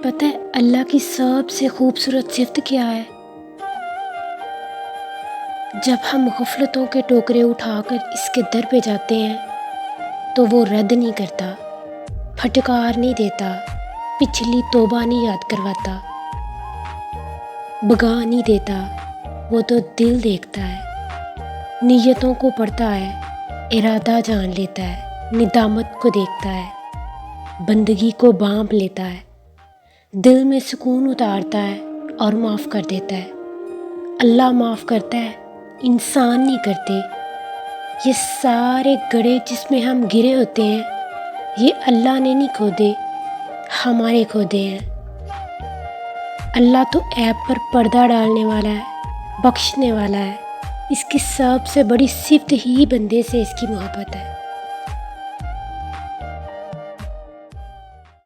پتہ ہے اللہ کی سب سے خوبصورت صفت کیا ہے؟ جب ہم غفلتوں کے ٹوکرے اٹھا کر اس کے در پہ جاتے ہیں تو وہ رد نہیں کرتا، پھٹکار نہیں دیتا، پچھلی توبہ نہیں یاد کرواتا، بگا نہیں دیتا، وہ تو دل دیکھتا ہے، نیتوں کو پڑھتا ہے، ارادہ جان لیتا ہے، ندامت کو دیکھتا ہے، بندگی کو بانپ لیتا ہے، دل میں سکون اتارتا ہے اور معاف کر دیتا ہے۔ اللہ معاف کرتا ہے، انسان نہیں کرتے۔ یہ سارے گڑھے جس میں ہم گرے ہوتے ہیں یہ اللہ نے نہیں کھودے، ہمارے کھودے ہیں۔ اللہ تو عیب پر پردہ ڈالنے والا ہے، بخشنے والا ہے۔ اس کی سب سے بڑی صفت ہی بندے سے اس کی محبت ہے۔